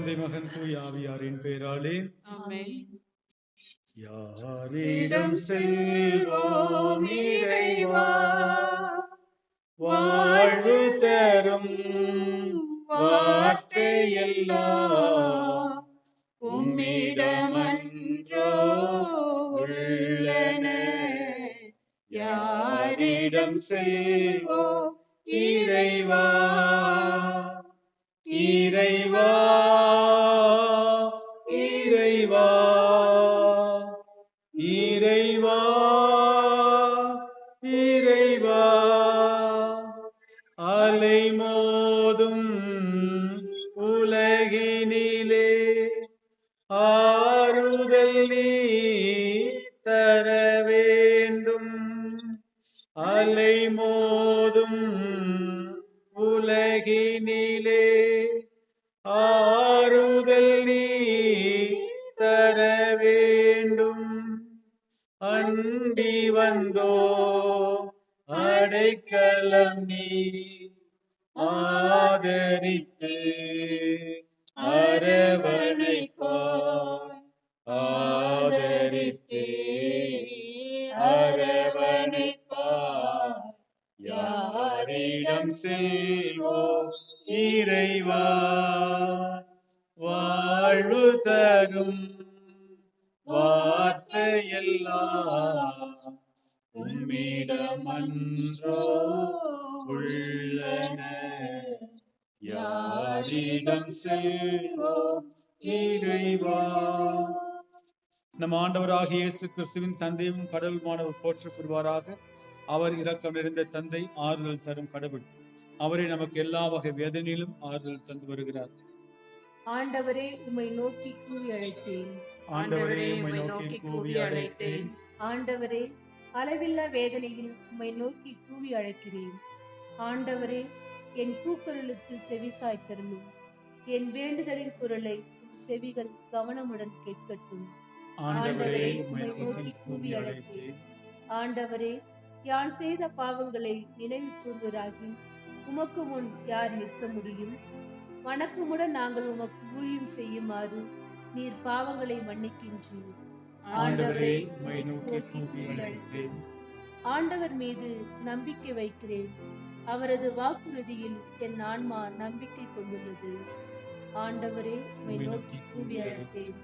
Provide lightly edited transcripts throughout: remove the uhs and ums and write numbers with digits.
தந்தை மகன் தூய் ஆவியாரின் பெயராலே ஆமென். யாரிடம் செல்வோம் இறைவா, வாழ்வு தரும் வார்த்தையெல்லாம் உம்மிடமன்றோ உள்ளன. யாரிடம் செல்வோம் இறைவா, இறைவா, இறைவா, இறைவா, இறைவா. அலை மோதும் உலகினிலே ஆறுதல் நீ தர வேண்டும். அலை மோதும் உலகினிலே ஆறுதல் நீ தர வேண்டும். அண்டி வந்தோ அடைக்கலம் நீ ஆதரித்து அரவணைப்பாய், ஆதரித்து அரவணைப்பாய். யாரிடம் செல்வோம் இறைவா, வாழ்வு தரும் வார்த்தையெல்லாம் உம்மிடமன்றோ உள்ளன. யாரிடம் செல்வோம் இறைவா. நம் ஆண்டவராகிய இயேசு கிறிஸ்துவின் தந்தையும் கடவுளுமானவர் போற்றப் பெறுவாராக. அவர் இரக்கம் நிறைந்த தந்தை, ஆறுதல் தரும் கடவுள். அவரை நமக்கு எல்லா வகை வேதனையிலும் ஆறுதல் தந்து வருகிறார். ஆண்டவரே, உம்மை நோக்கி கூவி அழைத்தேன். ஆண்டவரே, உம்மை நோக்கி கூவி அழைத்தேன். ஆண்டவரே, அளவில்லா வேதனையில் உம்மை நோக்கி கூவி அழைக்கிறேன். ஆண்டவரே, என் கூக்குரலுக்கு செவிசாய் தருளும். என் வேண்டுதலின் குரலை உம் செவிகள் கவனமுடன் கேட்கட்டும். ஆண்டவரே, உம்மை நோக்கி கூவி அழைத்தேன். ஆண்டவரே, யான் செய்த பாவங்களை நினைவு கூர்வராகி உமக்கு முன் யார் நிற்க முடியும்? வணக்கமுடன் நாங்கள் உமக்கு ஊழியம் செய்யுமாறு நீர் பாவங்களை மன்னிக்கின்றீர். ஆண்டவரே, உம்மை நோக்கி கூவி அழைத்தேன். ஆண்டவர் மீது நம்பிக்கை வைக்கிறேன். அவரது வாக்குறுதியில் என் ஆன்மா நம்பிக்கை கொண்டுள்ளது. ஆண்டவரே, உம்மை நோக்கி கூவி அழைத்தேன்.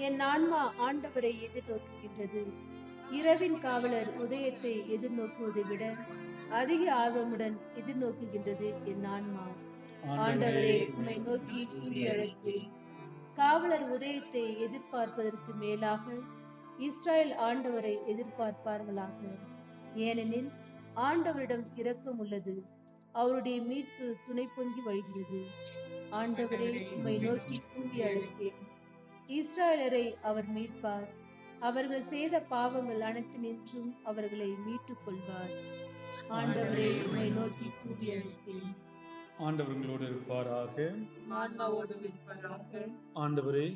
என் ஆன்மா ஆண்டவரை எதிர்நோக்குகின்றது. இரவின் காவலர் உதயத்தை எதிர்நோக்குவதை விட அதிக ஆர்வமுடன் எதிர்நோக்குகின்றது என் ஆன்மா. ஆண்டவரே, உம்மை நோக்கி கூவி அழைத்தேன். காவலர் உதயத்தை எதிர்பார்ப்பதற்கு மேலாக இஸ்ரேல் ஆண்டவரை எதிர்பார்ப்பார்களாக. ஏனெனில் ஆண்டவரிடம் இரக்கம் உள்ளது, அவருடைய மீட்பு துணை பொங்கி வழிகிறது. ஆண்டவரே, உம்மை நோக்கி கூவி அழைத்தேன். இஸ்ரேலரை அவர் மீட்பார். அவர்கள் செய்த பாவங்கள் அனைத்தினின்றும் அவர்களை மீட்டுக் கொள்வார். ஆண்டவரே, உம்மை நோக்கி கூவி அழைத்தேன். ஆண்டவர்களோடு இருப்பாராக. ஆன்மாவோடும் இருப்பாராக. ஆண்டவரே,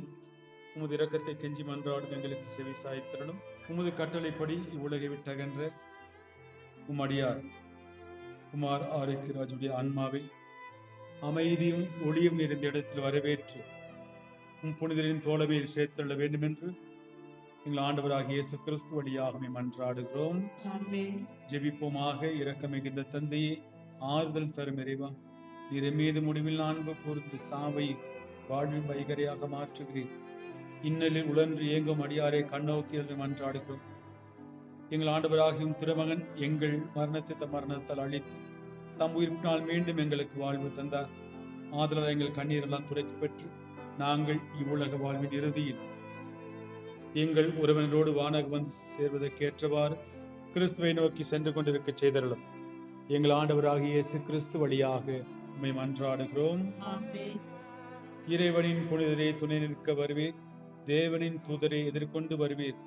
உமது இரக்கத்தை கெஞ்சி மன்றாடும் எங்களுக்கு செவி சாய்த்திரனும். உமது கட்டளைப்படி இவ்வுலகை விட்டகன்ற உம்மடியார் குமார் ஆரோக்கியராஜுடைய ஆன்மாவை அமைதியும் ஒளியும் நிறைந்த இடத்தில் வரவேற்று உம் புனிதரின் தோழமையில் சேர்த்தள்ள வேண்டும் என்று எங்கள் ஆண்டவராகிய இயேசு கிறிஸ்து வழியாகவே மன்றாடுகிறோம். ஜெபிப்போமாக. இரக்கம் மிகுந்த தந்தையே, ஆறுதல் தரும் இறைவா, நீர் மீது முடிவில் அன்பு கூர்ந்து சாவை வாழ்வின் வைகரையாக மாற்றுகிறேன். இன்னலில் உழன்று இயங்கும் அடியாரை கண்ணோக்கி மன்றாடுகிறோம். எங்கள் ஆண்டவராகியும் திருமகன் எங்கள் மரணத்தை தம் மரணத்தால் அழித்து தம் உயிர்ப்பினால் மீண்டும் எங்களுக்கு வாழ்வு தந்தார். ஆதலால் எங்கள் கண்ணீரெல்லாம் துடைத்து பெற்று நாங்கள் இவ்வுலக வாழ்வின் இறுதியில் எங்கள் உறவினரோடு வானகம் வந்து சேர்வதற்கேற்றவாறு கிறிஸ்துவை நோக்கி சென்று கொண்டிருக்க செய்தருளும். எங்கள் ஆண்டவராகிய இயேசு கிறிஸ்து வழியாக உம்மை மன்றாடுகிறோம். இறைவனின் புனிதரை துணை நிற்க வருவீர். தேவனின் தூதரை எதிர்கொண்டு வருவீர்.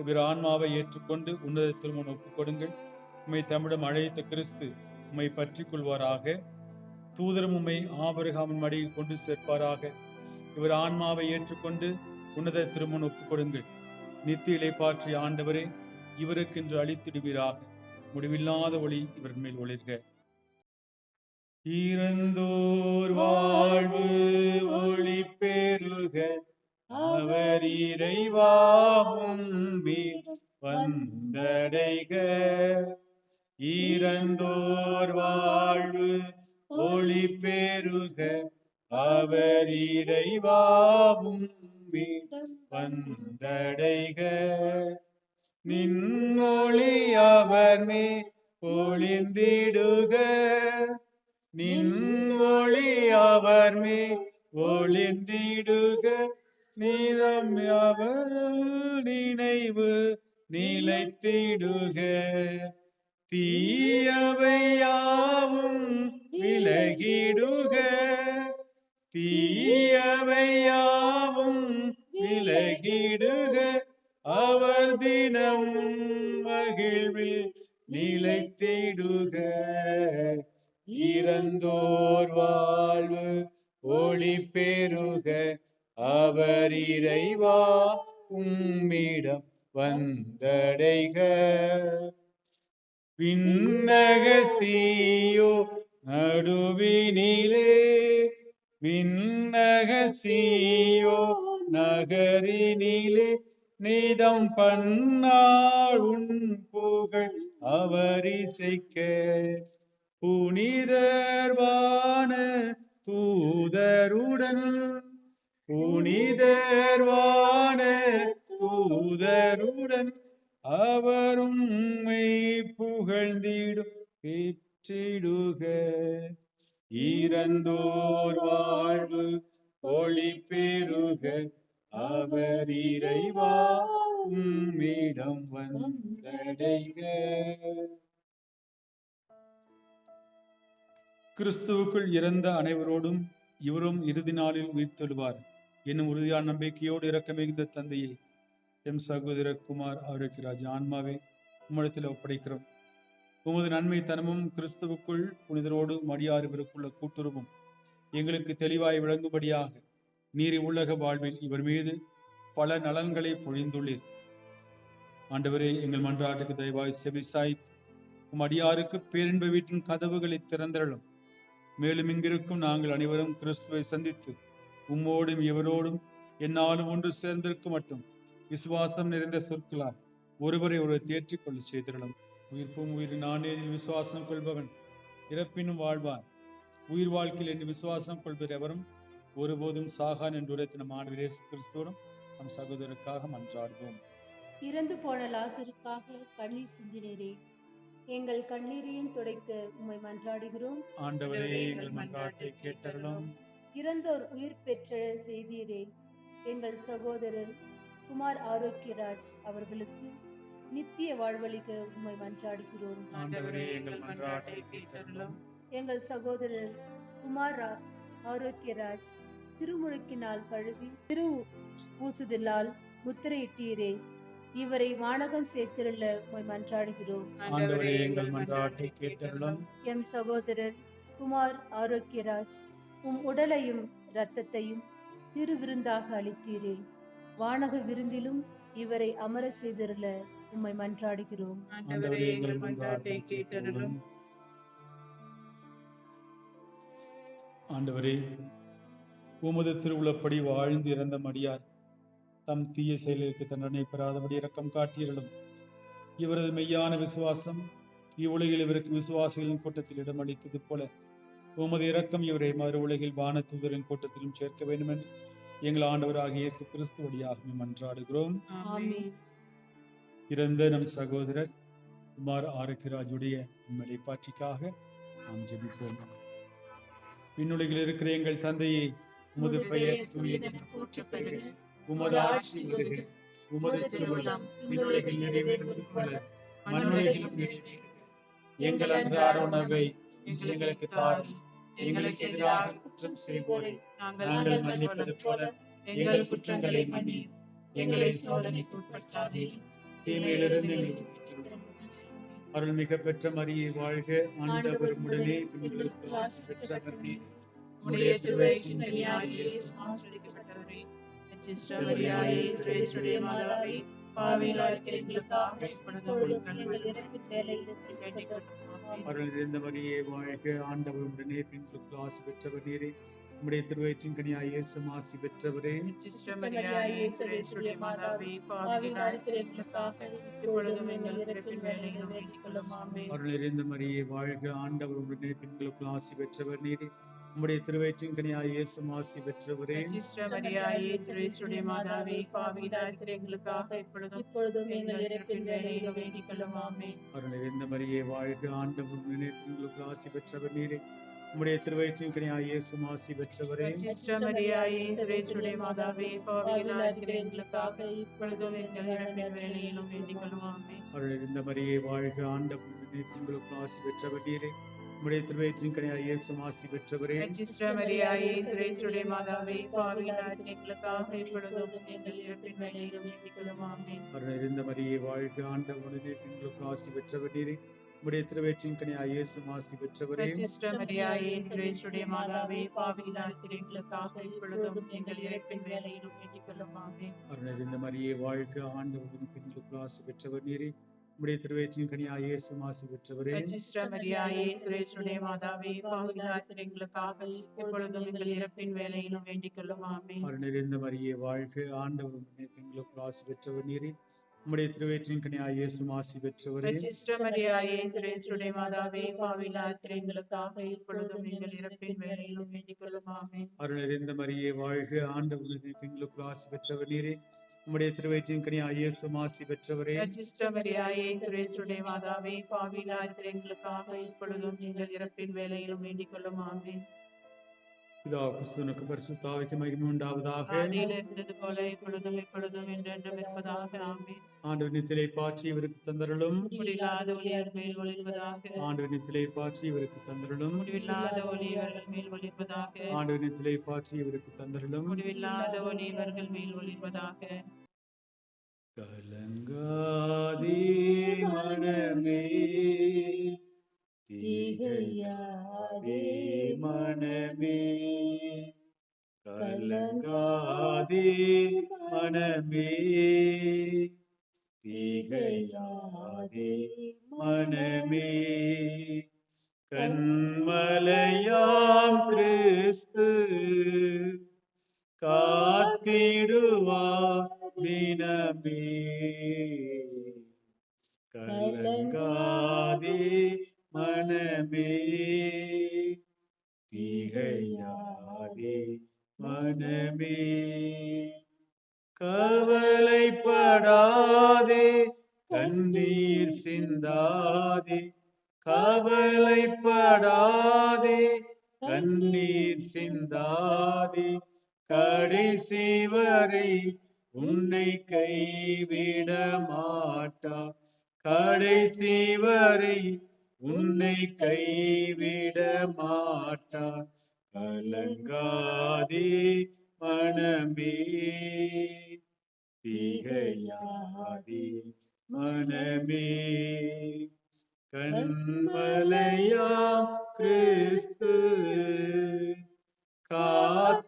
இவர் ஆன்மாவை ஏற்றுக்கொண்டு உன்னதத்தில் முன் ஒப்புக் கொடுங்கள். உம்மை தமிழம் அழைத்த கிறிஸ்து உம்மை பற்றி கொள்வாராக. தூதரும் உம்மை ஆபிரகாமின் மடியில் கொண்டு சேர்ப்பாராக. இவர் ஆன்மாவை ஏற்றுக்கொண்டு உன்னத திருமுன் ஒப்புக் கொடுங்கள். நித்திய இளைப்பாற்றிய ஆண்டவரே, இவருக்கு இன்று அளித்திடுவீராக. முடிவில்லாத ஒளி இவர் மேல் ஒளிர்க. இறந்தோர் வாழ்வு ஒளி பெருக அவர் இறைவாவும் வந்தடைக. இறந்தோர் வாழ்வு ஒளி பெருக அவர் இறைவாவும் வந்தடைக. நின்னொளி அவர் மேல் ஒளிந்திடுக. நின்மொழி அவர் மேல் ஒளிந்திடுக. நீதம் அவரல் நினைவு நிலைத்திடுக. தீயவையாவும் விலகிடுக. தீயவையாவும் விலகிடுக. அவர் தினம் மகிழ்வில் நிலைத்திடுக. இறந்தோர் வாழ்வு ஒளி பெருக அவர் இறைவா உம்மிடம் வந்தடைக. விண்ணக சீயோ நடுவினிலே, விண்ணக சீயோ நகரினிலே, நீதம் பன்னாள் உன் புகழ் அவர் இசைக்க. புனிதர்வான தூதருடன், புனிதர்வான தூதருடன் அவரும் புகழ்ந்திடும் பெற்றிடுக. இறந்தோர் வாழ்வு ஒளி பெருக அவர் இறைவா உம்மிடம் வந்தடைக. கிறிஸ்துவுக்குள் இறந்த அனைவரோடும் இவரும் இறுதி நாளில் உயிர்த்தெழுவார் என்னும் உறுதியான நம்பிக்கையோடு இரக்க மிகுந்த தந்தையை, எம் சகோதரர் குமார் ஆரோக்கியராஜ் ஆன்மாவை உம்மிடத்தில் ஒப்படைக்கிறோம். உமது நன்மைத்தனமும் கிறிஸ்துவுக்குள் புனிதரோடு மடியாறுவருக்குள்ள கூட்டுறவும் எங்களுக்கு தெளிவாய் விளங்கும்படியாக நீர் உலக வாழ்வில் இவர் மீது பல நலன்களை பொழிந்துள்ளீர். ஆண்டவரே, எங்கள் மன்றாட்டுக்கு தயவாய் செவி சாய்த்து உம் அடியாருக்கு பேரின்ப வீட்டின் கதவுகளை திறந்தரலும். மேலும் இங்கிருக்கும் நாங்கள் அனைவரும் கிறிஸ்துவை சந்தித்து உம்மோடும் இவரோடும் என்னாலும் ஒன்று சேர்ந்திருக்க மட்டும் விசுவாசம் நிறைந்த சொற்களால் ஒருவரை ஒருவர் தேற்றிக் கொள்ள செய்திடலும். உயிர்ப்பும் உயிர் நானே என்று விசுவாசம் கொள்பவன் இறப்பினும் வாழ்வான். உயிர் வாழ்க்கையில் என்று விசுவாசம் கொள்கிற எவரும் ஒருபோதும் சாகான் என்று உரைத்த நம் ஆண்டவர் இயேசு கிறிஸ்துவோடும் நம் சகோதரருக்காக மன்றாடுவோம். இறந்து போன லாசருக்காக கண்ணீர் சிந்தினரே, எங்கள் கண்ணீரையும் துடைக்க உம்மை மன்றாடுகிறோம். ஆண்டவரே, எங்கள் மன்றாட்டை கேட்டருளும். இறந்தோர் உயிர் பெற்ற செய்தீரே, எங்கள் சகோதரர் குமார் ஆரோக்கியராஜ் அவர்களுக்கு நித்திய வாழ்வழிக்க உம்மை மன்றாடுகிறோம். ஆண்டவரே, எங்கள் மன்றாட்டை கேட்டருளும். எங்கள் சகோதரர் குமார் ஆரோக்கியராஜ் திருமுழுக்கினால் கழுவி திரு பூசுதலால் முத்திரையிட்டீரே, இவரை வானகம் சேர்த்திருள்ள உம்மை மன்றாடுகிறோம். ஆண்டவரே, எங்கள் மன்றாட்டை கேட்டருளும். எம் சகோதரர் குமார் ஆரோக்கியராஜ் உம் உடலையும் இரத்தத்தையும் திரு விருந்தாக அளித்தீரே, வானக விருந்திலும் இவரை அமர செய்திருள்ள உம்மை மன்றாடுகிறோம். ஆண்டவரே, எங்கள் மன்றாட்டை கேட்டருளும். ஆண்டவரே, உமது திருவுளப்படி வாழ்ந்து இறந்த மடியார் தம் தீய செயலுக்கு தண்டனை பெறாதபடி இரக்கம் காட்டியருளும். இவரது மெய்யான விசுவாசம் இவ்வுலகில் இவருக்கு விசுவாசிகளின் கூட்டத்தில் இடமளித்தது போல உமது இரக்கம் இவரை மறு உலகில் வானதூதரின் கூட்டத்திலும் சேர்க்க வேண்டும் என்று எங்கள் ஆண்டவராகிய இயேசு கிறிஸ்து வழியாக மன்றாடுகிறோம். இறந்த நம் சகோதரர் குமார் ஆரோக்கியராஜுடைய இம்மைப்பாற்றிக்காக நாம் ஜெபிப்போம். விண்ணுலகில் இருக்கிற எங்கள் தந்தையே, உமது பெயர் தூயது, உமது ஆட்சி வருக, உமது திருவுளம் விண்ணுலகில் நிறைவேறுவது போல மண்ணுலகிலும் நிறைவேறுக. எங்கள் அன்றாட உணவை இன்று எங்களுக்கு தாரும். எங்களுக்கு எதிராக குற்றம் செய்வோரை நாங்கள் மன்னிப்பது போல எங்கள் குற்றங்களை மன்னியும். எங்களை சோதனைக்கு உட்படுத்தாதேயும், தீமையிலிருந்து எங்களை மீட்டருளும். அருள்மிக பெற்ற மரியே வாழ்க, ஆண்டவர் உடனே பெண்களுக்கு ஆசி பெற்றவர் நீர். உம்முடைய திருவயிற்றின் கனியாகிய இயேசு ஆசீர்வதிக்கப்பட்டவரே. மரியாயே, சுரேசுடைய மாதாவே, பாவிகளாய் இருக்கிற எங்களுக்காக இப்பொழுதும் எங்கள் இறப்பின் வேளையிலும் வேண்டிக் கொள்ளும். அருள் நிறைந்த மரியே வாழ்க, ஆண்டவர் உடனே பெண்களுக்கு ஆசி பெற்றவர் நீரே. உம்முடைய திருவயிற்றின் கனியாய் இயேசுவும் ஆசி பெற்றவரே. மரியாயே சர்வேஸ்வரிய மாதாவே, பாவிகளாய் இருக்கிற எங்களுக்காக இப்பொழுதும் எங்கள் இறப்பின் வேளையிலும் வேண்டிக் கொள்ளும். ஆமென். அருள் நிறைந்த மரியே வாழ்க, ஆண்டவர் உடனே பெண்களுக்கு ஆசி பெற்றவர் நீரே. உம்முடைய திருவயிற்றின் கனியாய் இயேசுவும் ஆசி பெற்றவரே. மரியாயே சர்வேஸ்வரிய மாதாவே, பாவிகளாய் இருக்கிற எங்களுக்காக இப்பொழுதும் எங்கள் இறப்பின் வேளையிலும் வேண்டிக் கொள்ளும். ஆமென். அருள் நிறைந்த மரியே வாழ்க, ஆண்டவர் உடனே பெண்களுக்கு ஆசி பெற்றவர் நீரே. உம்முடைய திருவயிற்றின் கனியாய் இயேசுவும் ஆசி பெற்றவரே. மரியாயே சர்வேஸ்வரிய மாதாவே, பாவிகளாய் இருக்கிற எங்களுக்காக இப்பொழுதும் எங்கள் இறப்பின் வேளையிலும் வேண்டிக் கொள்ளும். ஆமென். அருள் நிறைந்த மரியே வாழ்க, ஆண்டவர் உடனே பெண்களுக்கு ஆசி பெற்றவர் நீரே. உம்முடைய திருவயிற்றின் கனியாய் இயேசுவும் ஆசி பெற்றவரே. மரியாயே சர்வேஸ்வரிய மாதாவே, பாவிகளாய் இருக்கிற எங்களுக்காக இப்பொழுதும் எங்கள் இறப்பின் வேளையிலும் வேண்டிக் கொள்ளும். ஆமென். அருள் நிறைந்த மரியே வாழ்க, ஆண்டவர் உடனே பெண்களுக்கு ஆசி பெற்றவர் நீரே. உம்முடைய திருவயிற்றின் கனியாய் இயேசுவும் ஆசி பெற்றவரே. மரியாயே சர்வேஸ்வரிய மாதாவே, பாவிகளாய் இருக்கிற எங்களுக்காக இப்பொழுதும் எங்கள் இறப்பின் வேளையிலும் வேண்டிக் கொள்ளும். ஆமென். அருள் நிறைந்த மரியே வாழ்க, ஆண்டவர் உடனே பெண்களுக்கு ஆசி பெற்றவர் நீரே. உம்முடைய திருவயிற்றின் கனியாய் இயேசுவும் ஆசி பெற்றவரே. மரியாயே சர்வேஸ்வரிய மாதாவே, பாவிகளாய் இருக்கிற எங்களுக்காக இப்பொழுதும் எங்கள் இறப்பின் வேளையிலும் வேண்டிக் கொள்ளும். ஆமென். அருள் நிறைந்த மரியே வாழ்க, ஆண்டவர் உடனே பெண்களுக்கு ஆசி பெற்றவர் நீரே. உம்முடைய திருவயிற்றின் கனியாய் இயேசுவும் ஆசி பெற்றவரே. மரியாயே சர்வேஸ்வரிய மாதாவே, பாவிகளாய் இருக்கிற எங்களுக்காக இப்பொழுதும் எங்கள் இறப்பின் வேளையிலும் வேண்டிக் கொள்ளும். ஆமென். அருள் நிறைந்த மரியே வாழ்க, ஆண்டவர் உடனே பெண்களுக்கு ஆசி பெற்றவர் நீரே. உம்முடைய திருவயிற்றின் கனியாய் இயேசுவும் ஆசி பெற்றவரே. மரியாயே சர்வேஸ்வரிய மாதாவே, பாவிகளாய் இருக்கிற எங்களுக்காக இப்பொழுதும் எங்கள் இறப்பின் வேளையிலும் வேண்டிக் கொள்ளும். ஆமென். பிதா கிறிஸ்துவுக்கு பரிசுத்த ஆவிக்கு மகிமை உண்டாவதாக. ஆதியில் இருந்தது போல இப்பொழுதும் எப்பொழுதும் என்றென்றும் இருப்பதாக. ஆமென். ஆண்டவர் நித்திலை பாற்றி இவருக்கு தந்தருளும். முடிவில்லாத ஒளியர் மேல் ஒளிர்வதாக. ஆண்டவர் நித்திலை பாற்றி இவருக்கு தந்தருளும். முடிவில்லாத ஒளி இவர்கள் மேல் ஒளிர்வதாக. ஆண்டவர் நித்திலை பாற்றி இவருக்கு தந்தருளும். முடிவில்லாத ஒளி இவர்கள் மேல் ஒளிர்வதாக. கலங்காதே மனமே, திகையாதே மனமே, கலங்காதே மனமே, திகையாதே மனமே, கண்மலையாம் கிறிஸ்து காத்திடுவார் தினமே. கலங்காதே மனமே, திகையாதே மனமே, கவலைப்படாதே கண்ணீர் சிந்தாதே, கவலைப்படாதே கண்ணீர் சிந்தாதே, கடைசி வரை உன்னை கைவிட மாட்டார், கடைசி வரை உன்னை கைவிட மாட்டார். கலங்காதே மனமே, திகையாதே மனமே, கண்மலையாம் கிறிஸ்து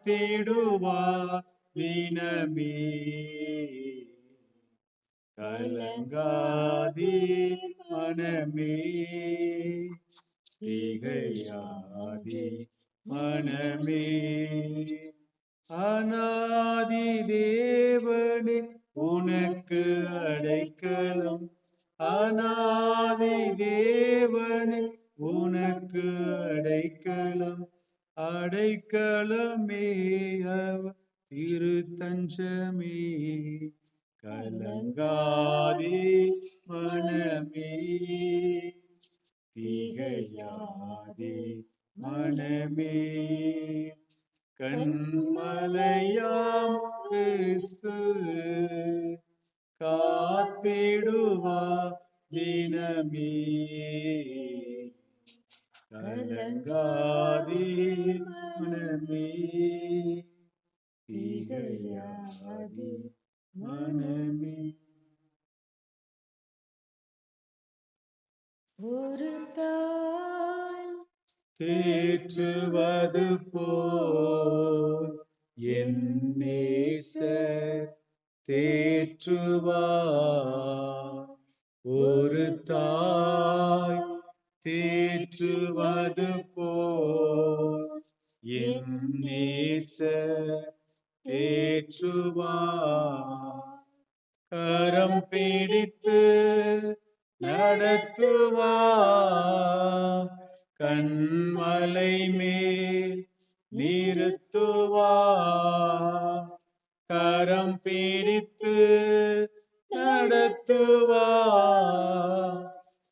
காத்திடுவார் தினமே. கலங்காதே மனமே, திகையாதே மனமே, அநாதி தேவனே உனக்கு அடைக்கலம், அநாதி தேவனே உனக்கு அடைக்கலம், அடைக்கலமே அவர் திருத்தஞ்சமே. கலங்காதே மனமே, திகையாதே மனமே, கண்மலையாம் கிறிஸ்து காத்திடுவார் தினமே. கலங்காதே மனமே, திகையாதே மனமே. ஒரு தாய் தேற்றுவது போல் என் நேசர் தேற்றுவார், ஒரு தாய் தேற்றுவது போல் என் நேசர் தேற்றுவார். கரம் பிடித்து நடத்துவார், கண்மலை மேல் நிறுத்துவார். கரம் பிடித்து நடத்துவார்,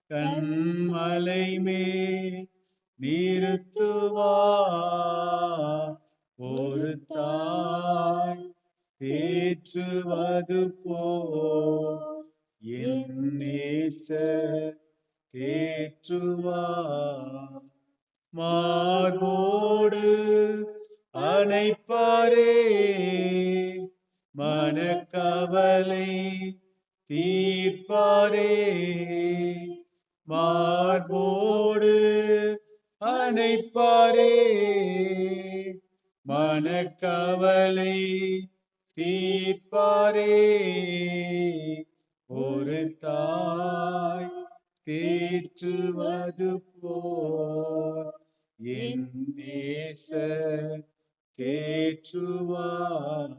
கண்மலை மேல் நிறுத்துவார். ஒரு தாய் தேற்றுவது போல் என் நேசர் தேற்றுவார். மார்போடு அணைப்பாரே, மனக்கவலை தீர்ப்பாரே. மார்போடு அணைப்பாரே, மனக்கவலை தீர்ப்பாரே. ஒரு தாய் தேற்றுவது போல் என் நேசர் தேற்றுவார்.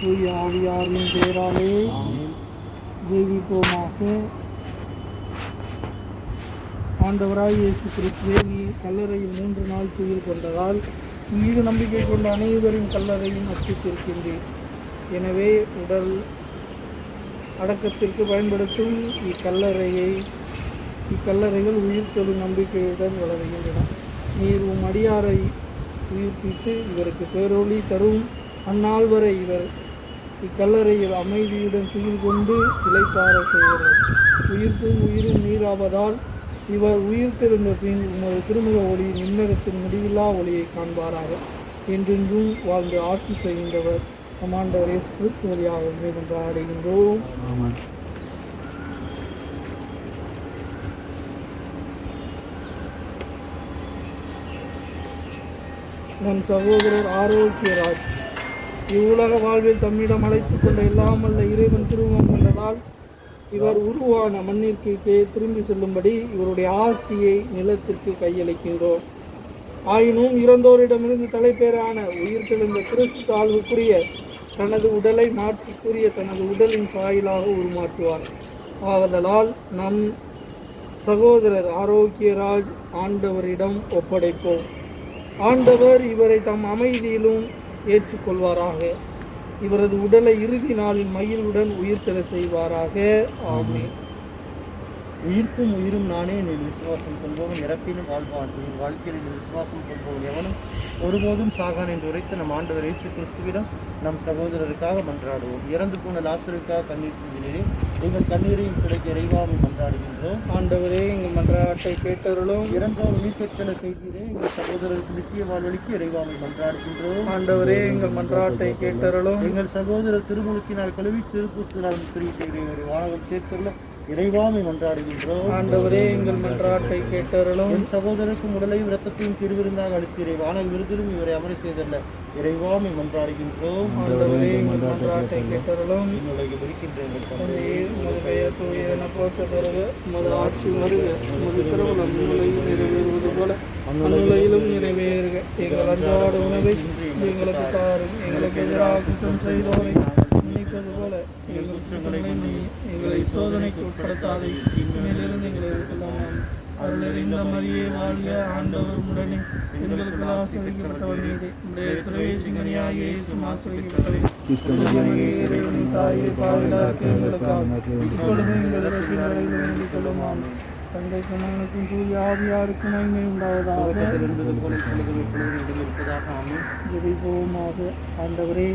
தூய ஆவியாரின் பெயராலே ஜெபிப்போமாக. ஆண்டவராய் இயேசு கிறிஸ்துவே, நீர் கல்லறையில் 3 நாள் துயில் கொண்டதால் மீது நம்பிக்கை கொண்ட அனைவரின் கல்லறையும் அச்சித்திருக்கின்றேன். எனவே உடல் அடக்கத்திற்கு பயன்படுத்தும் இக்கல்லறைகள் உயிர்த்தெழும் நம்பிக்கையுடன் வளர்கின்றன. நீர் உம் அடியாரை உயிர்ப்பித்து இவருக்கு பேரொளி தரும் அந்நாள் வரை இவர் இக்கல்லறையில் அமைதியுடன் துயில் கொண்டு இளைப்பாற செய்கிறார். உயிர்ப்பும் உயிரும் நீராவதால் இவர் உயிர்த்தெழுந்த பின் உமது திருமுக ஒளி நிம்மகத்தின் முடிவில்லா ஒளியை காண்பாராக. என்றென்றும் வாழ்ந்து ஆட்சி செய்கின்றவர் நம் ஆண்டவர் இயேசு கிறிஸ்து வழியாக கொண்டாடுகின்றோம். நம் சகோதரர் ஆரோக்கியராஜ் இவ்வுலக வாழ்வில் தம்மிடம் அழைத்துக் கொண்ட எல்லாமல்ல இறைவன் திருமணம் கொண்டதால் இவர் உருவான மண்ணிற்கு திரும்பி செல்லும்படி இவருடைய ஆஸ்தியை நிலத்திற்கு கையளிக்கின்றோம். ஆயினும் இறந்தோரிடமிருந்து தலைப்பேரான உயிர்த்தெழுந்த கிறிஸ்து தாழ்வுக்குரிய தனது உடலை மாற்றிக்குரிய தனது உடலின் சாயலாக உருமாற்றுவார். ஆதலால் நம் சகோதரர் ஆரோக்கியராஜ் ஆண்டவரிடம் ஒப்படைப்போம். ஆண்டவர் இவரை தம் அமைதியிலும் ஏற்றுக்கொள்வாராக. இவரது உடலை இறுதி நாளில் மகிழ்வுடன் உயிர்த்தெழ செய்வாராக. ஆமென். உயிர்ப்பும் உயிரும் நானே நீர் விசுவாசம் கொள்பவன் இறப்பினும் வாழ்வான். என் வாழ்க்கையில் நீர் விசுவாசம் கொள்பவன் எவனும் ஒருபோதும் சாகான் என்று உரைத்த நம் ஆண்டவர் இயேசு கிறிஸ்துவிடம் நம் சகோதரருக்காக மன்றாடுவோம். இறந்து போன லாசருக்காக கண்ணீர் சிந்தினரே, எங்கள் கண்ணீரையும் கிடைக்க இறைவாமை மன்றாடுகின்றோம். ஆண்டவரே, எங்கள் மன்றாட்டை கேட்டருளும். இறந்தோர் உயிர்த்தெழ செய்தீரே, எங்கள் சகோதரருக்கு நித்திய வாழ்வழிக்கு இறைவாமை மன்றாடுகின்றோம். ஆண்டவரே, எங்கள் மன்றாட்டை கேட்டருளும். எங்கள் சகோதரர் திருமுழுக்கினால் கழுவி திருப்புஸ்தனால் முத்திரியிட்ட வானகம் சேர்த்துள்ள இறைவாமை மன்றாடுகின்றோம். ஆண்டவரே, எங்கள் மன்றாட்டை கேட்டருளும். என் சகோதரருக்கும் உடலையும் இரத்தத்தையும் திருவிருந்தாக அளித்தீரே, வானக விருதிலும் இவரை அமர செய்தல்ல இறைவாமை மன்றாடுகின்றோம். ஆண்டவரே, எங்கள் மன்றாட்டை கேட்டருளும். உலகில் இருக்கின்ற எங்கள் தந்தையே, உமது பெயர் தூய என போற்ற பெறுக. உமது ஆட்சி வருக. உமது திருவுளம் விண்ணுலகில் நிறைவேறுவது போல மண்ணுலகிலும் நிறைவேறுக. எங்கள் அன்றாட உணவை எங்களுக்கு தாரும். எங்களுக்கு எதிராக குற்றம் செய்தோரை மன்னிப்பது போல எங்கள் குற்றங்களை எங்களை சோதனைக்கு உட்படுத்தாதே, தீமையிலிருந்து எங்களை விடுவிக்கலாம். அருளறிந்த மரியே வாழ்க, ஆண்டவர் உடனே எங்களுக்கு ஆசீர்வதிக்கப்பட்டவள் நீரே. உடைய திருவேற்றிங்கனியாகிய இயேசு ஆசீர்வதிக்கப்பட்டவளே. இறைவனின் தாயே, பாவிகளாகிய எங்களுக்காக இப்பொழுதும் எங்கள் இறப்பின் வேளையிலும் வேண்டிக் கொள்ளும். ஆமென். தந்தைக்கும் மகனுக்கும் தூய ஆவியாருக்கும் மகிமை உண்டாவதாக. ஜெபிப்போமாக. ஆண்டவரே,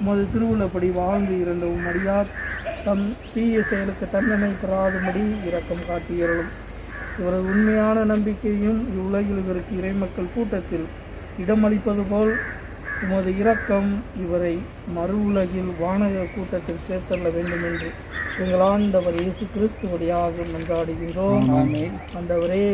உமது திருவுள்ளப்படி வாழ்ந்து இருந்த உம்மடியார் தம் தீய செயலுக்கு தண்டனை பெறாதபடி இரக்கம் காட்டியருளும். இவரது உண்மையான நம்பிக்கையும் இவ்வுலகில் இவருக்கு இறைமக்கள் கூட்டத்தில் இடமளிப்பது போல் உமது இரக்கம் இவரை மறு உலகில் வானக கூட்டத்தில் சேர்த்தள்ள வேண்டும் என்று எங்கள் ஆண்டவர் இயேசு கிறிஸ்து வழியாக மன்றாடுகின்றோம். ஆண்டவரே,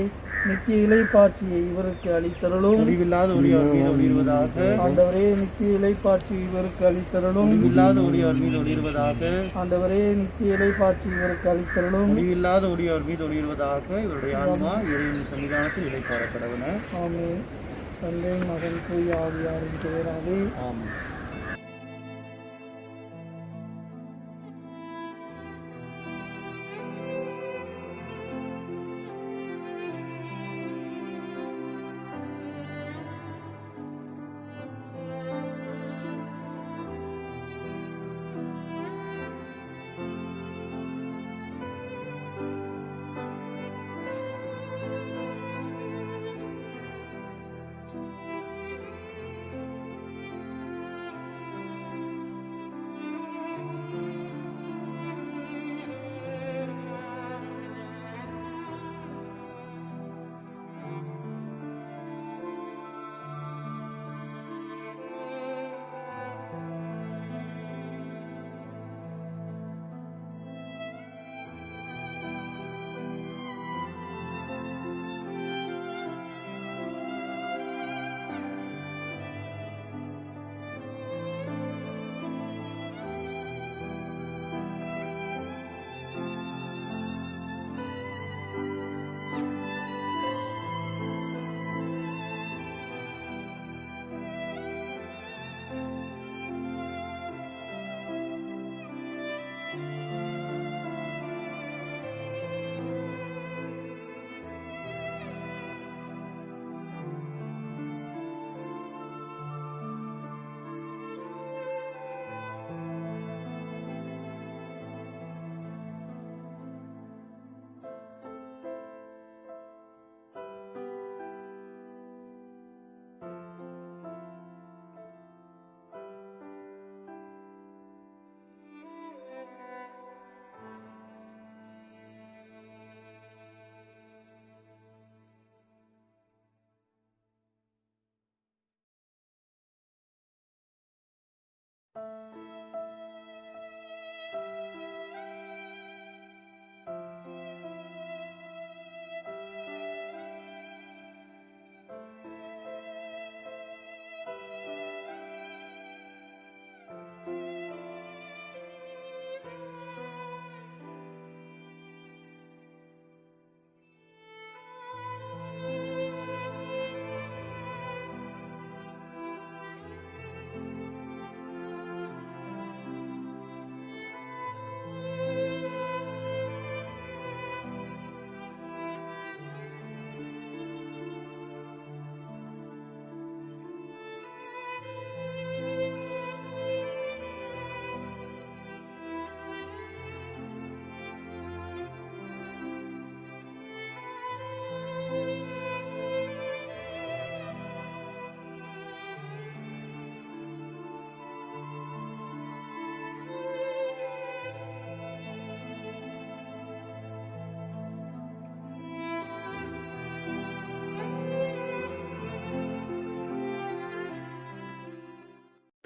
நித்திய இலைப்பாட்சியை இவருக்கு அளித்தருளும். முடிவில்லாத ஒளி அவர் மீது ஒளிர்வதாக. ஆண்டவரே, நித்திய இலைப்பாட்சி இவருக்கு அளித்தருளும். முடிவில்லாத ஒளி அவர் மீது ஒளிர்வதாக. ஆண்டவரே, நித்திய இலைப்பாட்சி இவருக்கு அளித்தருளும். முடிவில்லாத ஒளி அவர் மீது ஒளிர்வதாக. இவருடைய ஆன்மா இறைவனின் சன்னிதானத்தில் இளைப்பாற கடவுள. ஆமென். தந்தை, மகன், தூய ஆவியாரின் பெயராலே. ஆமென்.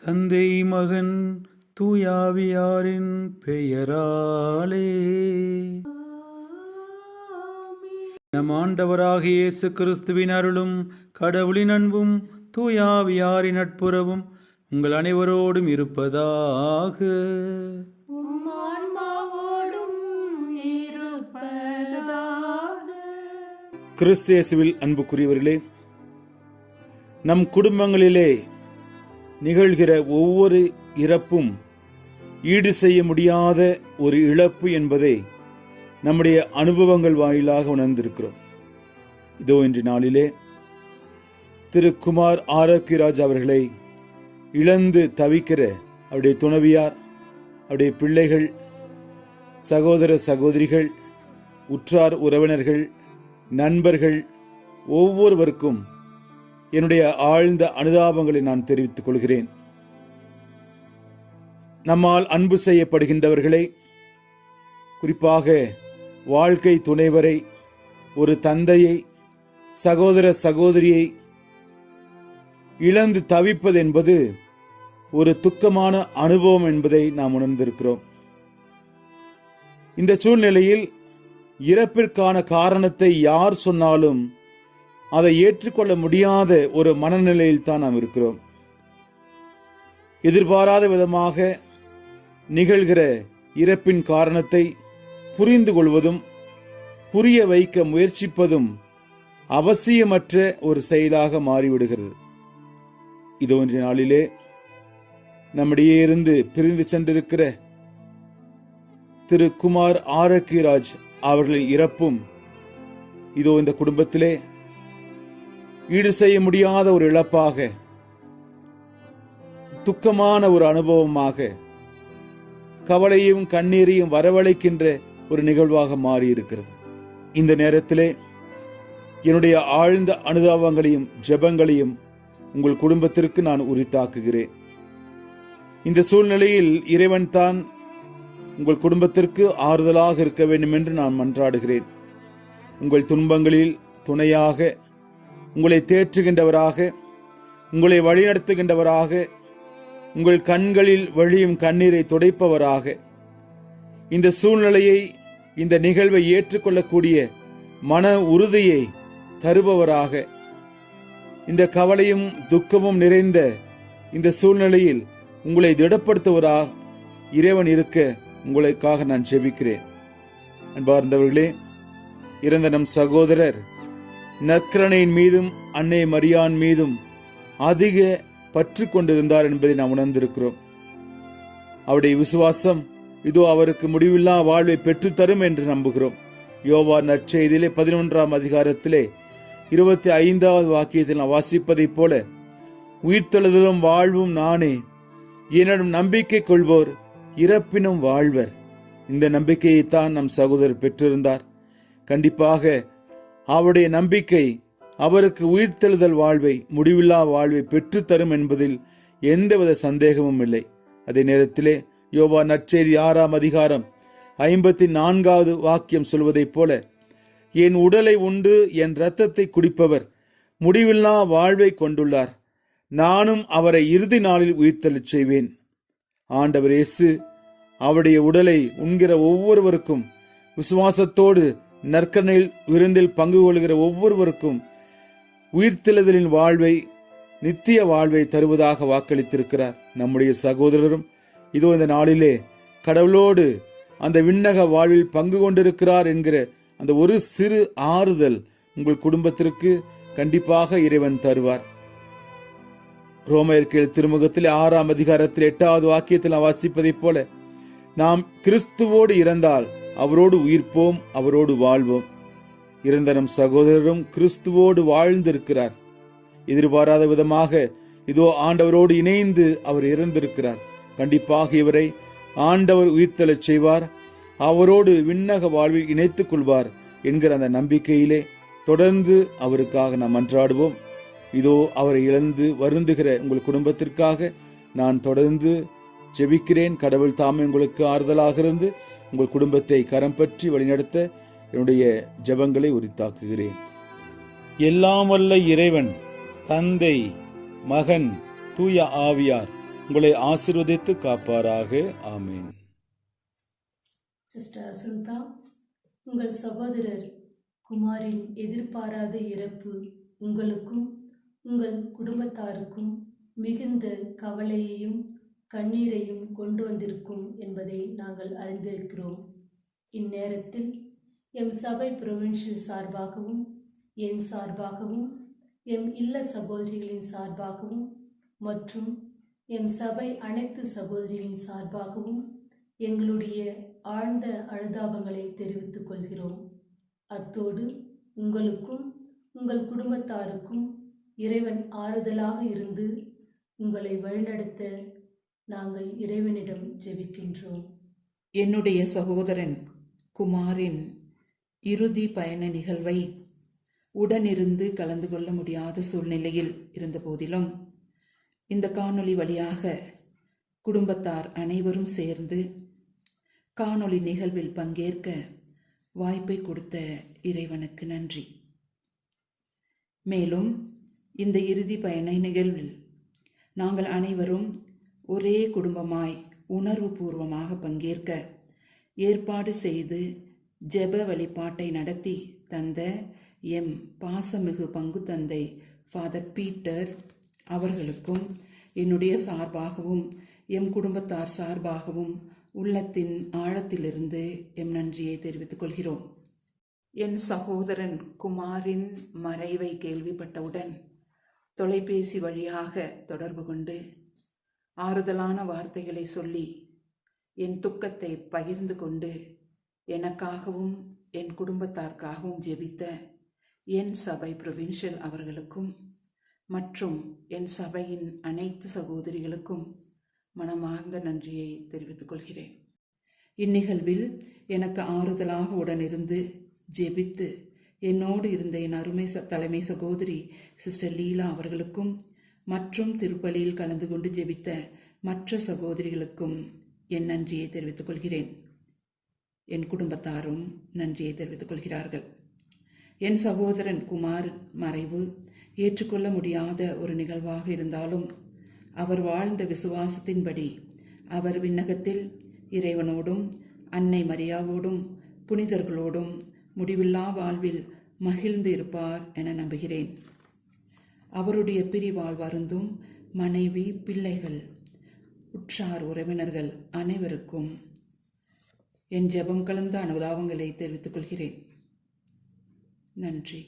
தந்தை மகன் தூயாவியாரின் பெயராலே. நம் ஆண்டவராகிய இயேசு கிறிஸ்துவின் அருளும் கடவுளின் அன்பும் தூயாவியாரின் நட்புறவும் உங்கள் அனைவரோடும் இருப்பதாக. கிறிஸ்து இயேசுவில் அன்புக்குரியவர்களே, நம் குடும்பங்களிலே நிகழ்கிற ஒவ்வொரு இறப்பும் ஈடு செய்ய முடியாத ஒரு இழப்பு என்பதை நம்முடைய அனுபவங்கள் வாயிலாக உணர்ந்திருக்கிறோம். இதோ இன்று நாளிலே திரு குமார் ஆரோக்கியராஜ் அவர்களை இழந்து தவிக்கிற அவருடைய துணைவியார், அவருடைய பிள்ளைகள், சகோதர சகோதரிகள், உற்றார் உறவினர்கள், நண்பர்கள் ஒவ்வொருவருக்கும் என்னுடைய ஆழ்ந்த அனுதாபங்களை நான் தெரிவித்துக் கொள்கிறேன். நம்மால் அன்பு செய்யப்படுகின்றவர்களை, குறிப்பாக வாழ்க்கை துணைவரை, ஒரு தந்தையை, சகோதர சகோதரியை இழந்து தவிப்பது என்பது ஒரு துக்கமான அனுபவம் என்பதை நாம் உணர்ந்திருக்கிறோம். இந்த சூழ்நிலையில் இறப்பிற்கான காரணத்தை யார் சொன்னாலும் அதை ஏற்றுக்கொள்ள முடியாத ஒரு மனநிலையில் தான் நாம் இருக்கிறோம். எதிர்பாராத விதமாக நிகழ்கிற இறப்பின் காரணத்தை புரிந்து கொள்வதும் புரிய வைக்க முயற்சிப்பதும் அவசியமற்ற ஒரு செயலாக மாறிவிடுகிறது. இதோ இன்றைய நாளிலே நம்மிடையே இருந்து பிரிந்து சென்றிருக்கிற திரு குமார் ஆரோக்கியராஜ் அவர்களின் இறப்பும் இதோ இந்த குடும்பத்திலே ஈடு செய்ய முடியாத ஒரு இழப்பாக, துக்கமான ஒரு அனுபவமாக, கவலையும் கண்ணீரையும் வரவழைக்கின்ற ஒரு நிகழ்வாக மாறியிருக்கிறது. இந்த நேரத்திலே என்னுடைய ஆழ்ந்த அனுதாபங்களையும் ஜெபங்களையும் உங்கள் குடும்பத்திற்கு நான் உரித்தாக்குகிறேன். இந்த சூழ்நிலையில் இறைவன் தான் உங்கள் குடும்பத்திற்கு ஆறுதலாக இருக்க வேண்டும் என்று நான் மன்றாடுகிறேன். உங்கள் துன்பங்களில் துணையாக, உங்களை தேற்றுகின்றவராக, உங்களை வழிநடத்துகின்றவராக, உங்கள் கண்களில் வழியும் கண்ணீரை துடைப்பவராக, இந்த சூழ்நிலையை, இந்த நிகழ்வை ஏற்றுக்கொள்ளக்கூடிய மன உறுதியை தருபவராக, இந்த கவலையும் துக்கமும் நிறைந்த இந்த சூழ்நிலையில் உங்களை திடப்படுத்துவராக இறைவன் இருக்க உங்களுக்காக நான் ஜெபிக்கிறேன். அன்பார்ந்தவர்களே, இறந்த நம் சகோதரர் நற்கரணையின் மீதும் அன்னை மரியான் மீதும் அதிக பற்று கொண்டிருந்தார் என்பதை நாம் உணர்ந்திருக்கிறோம். அவருடைய விசுவாசம் இதோ அவருக்கு முடிவில்லா வாழ்வை பெற்றுத்தரும் என்று நம்புகிறோம். யோவான் நற்செய்தியிலே 11ஆம் அதிகாரத்திலே 25வது வாக்கியத்தில் நாம் வாசிப்பதைப் போல, உயிர்த்தெழுதலும் வாழ்வும் நானே, என்னிடம் நம்பிக்கை கொள்வோர் இறப்பினும் வாழ்வர். இந்த நம்பிக்கையைத்தான் நம் சகோதரர் பெற்றிருந்தார். கண்டிப்பாக அவருடைய நம்பிக்கை அவருக்கு உயிர்த்தெழுதல் வாழ்வை, முடிவில்லா வாழ்வை பெற்றுத்தரும் என்பதில் எந்தவித சந்தேகமும் இல்லை. அதே நேரத்திலே யோவான் நற்செய்தி 6ஆம் அதிகாரம் 54வது வாக்கியம் சொல்வதைப் போல, என் உடலை உண்டு என் இரத்தத்தை குடிப்பவர் முடிவில்லா வாழ்வை கொண்டுள்ளார், நானும் அவரை இறுதி நாளில் உயிர்த்தெழச் செய்வேன். ஆண்டவர் இயேசு அவருடைய உடலை உண்கிற ஒவ்வொருவருக்கும், விசுவாசத்தோடு நற்கரணையில் விருந்தில் பங்கு கொள்கிற ஒவ்வொருவருக்கும் உயிர்த்தெழுதலின் வாழ்வை, நித்திய வாழ்வை தருவதாக வாக்களித்திருக்கிறார். நம்முடைய சகோதரரும் இதோ இந்த நாளிலே கடவுளோடு அந்த விண்ணக வாழ்வில் பங்கு கொண்டிருக்கிறார் என்கிற அந்த ஒரு சிறு ஆறுதல் உங்கள் குடும்பத்திற்கு கண்டிப்பாக இறைவன் தருவார். ரோமர்கள் திருமுகத்தில் 6ஆம் அதிகாரத்தில் 8வது வாக்கியத்தில் வாசிப்பதைப் போல, நாம் கிறிஸ்துவோடு இறந்தால் அவரோடு உயிர்ப்போம், அவரோடு வாழ்வோம். இறந்த நம் சகோதரரும் கிறிஸ்துவோடு வாழ்ந்திருக்கிறார். எதிர்பாராத விதமாக இதோ ஆண்டவரோடு இணைந்து அவர் இறந்திருக்கிறார். கண்டிப்பாக இவரை ஆண்டவர் உயிர்த்தெழச் செய்வார், அவரோடு விண்ணக வாழ்வில் இணைத்துக் கொள்வார் என்கிற அந்த நம்பிக்கையிலே தொடர்ந்து அவருக்காக நாம் மன்றாடுவோம். இதோ அவரை இழந்து வருந்துகிற உங்கள் குடும்பத்திற்காக நான் தொடர்ந்து ஜெபிக்கிறேன். கடவுள் தாமே உங்களுக்கு ஆறுதலாக இருந்து உங்கள் குடும்பத்தை கரம் பற்றி வழிநடத்த என்னுடைய ஜெபங்களை உரித்தாக்குகிறேன். எல்லாம் வல்ல இறைவன், தந்தை, மகன், தூய ஆவியார் உங்களை ஆசீர்வதித்து காப்பாராக. ஆமீன். சிஸ்டர் அசுந்தா, உங்கள் சகோதரர் குமாரின் எதிர்பாராத இறப்பு உங்களுக்கும் உங்கள் குடும்பத்தாருக்கும் மிகுந்த கவலையையும் கண்ணீரையும் கொண்டு வந்திருக்கும் என்பதை நாங்கள் அறிந்திருக்கிறோம். இந்நேரத்தில் எம் சபை புரோவின்ஷியல் சார்பாகவும் என் சார்பாகவும் எம் இல்ல சகோதரிகளின் சார்பாகவும் மற்றும் எம் சபை அனைத்து சகோதரிகளின் சார்பாகவும் எங்களுடைய ஆழ்ந்த அனுதாபங்களை தெரிவித்துக் கொள்கிறோம். அத்தோடு உங்களுக்கும் உங்கள் குடும்பத்தாருக்கும் இறைவன் ஆறுதலாக இருந்து உங்களை வழிநடத்த நாங்கள் இறைவனிடம் ஜெபிக்கின்றோம். என்னுடைய சகோதரன் குமாரின் இறுதி பயண நிகழ்வை உடனிருந்து கலந்து கொள்ள முடியாத சூழ்நிலையில் இருந்த போதிலும் இந்த காணொளி வழியாக குடும்பத்தார் அனைவரும் சேர்ந்து காணொளி நிகழ்வில் பங்கேற்க வாய்ப்பை கொடுத்த இறைவனுக்கு நன்றி. மேலும் இந்த இறுதி பயண நிகழ்வில் நாங்கள் அனைவரும் ஒரே குடும்பமாய் உணர்வு பூர்வமாக பங்கேற்க ஏற்பாடு செய்து ஜெப வழிபாட்டை நடத்தி தந்த எம் பாசமிகு பங்கு தந்தை ஃபாதர் பீட்டர் அவர்களுக்கும் என்னுடைய சார்பாகவும் எம் குடும்பத்தார் சார்பாகவும் உள்ளத்தின் ஆழத்திலிருந்து எம் நன்றியை தெரிவித்துக் கொள்கிறோம். என் சகோதரன் குமாரின் மறைவை கேள்விப்பட்டவுடன் தொலைபேசி வழியாக தொடர்பு கொண்டு ஆறுதலான வார்த்தைகளை சொல்லி என் துக்கத்தை பகிர்ந்து கொண்டு எனக்காகவும் என் குடும்பத்தாருக்காகவும் ஜெபித்த என் சபை புரோவின்ஷியல் அவர்களுக்கும் மற்றும் என் சபையின் அனைத்து சகோதரிகளுக்கும் மனமார்ந்த நன்றியை தெரிவித்துக் கொள்கிறேன். இந்நிகழ்வில் எனக்கு ஆறுதலாக உடனிருந்து ஜெபித்து என்னோடு இருந்த என் அருமை தலைமை சகோதரி சிஸ்டர் லீலா அவர்களுக்கும் மற்றும் திருப்பலியில் கலந்து கொண்டு ஜெபித்த மற்ற சகோதரிகளுக்கும் என் நன்றியை தெரிவித்துக் கொள்கிறேன். என் குடும்பத்தாரும் நன்றியை தெரிவித்துக் கொள்கிறார்கள். என் சகோதரன் குமார் மறைவு ஏற்றுக்கொள்ள முடியாத ஒரு நிகழ்வாக இருந்தாலும் அவர் வாழ்ந்த விசுவாசத்தின்படி அவர் விண்ணகத்தில் இறைவனோடும் அன்னை மரியாவோடும் புனிதர்களோடும் முடிவில்லா வாழ்வில் மகிழ்ந்து இருப்பார் என நம்புகிறேன். அவருடைய பிரிவால் வருந்தும் மனைவி, பிள்ளைகள், உற்றார் உறவினர்கள் அனைவருக்கும் என் ஜெபம் கலந்த அனுதாபங்களை தெரிவித்துக் கொள்கிறேன். நன்றி.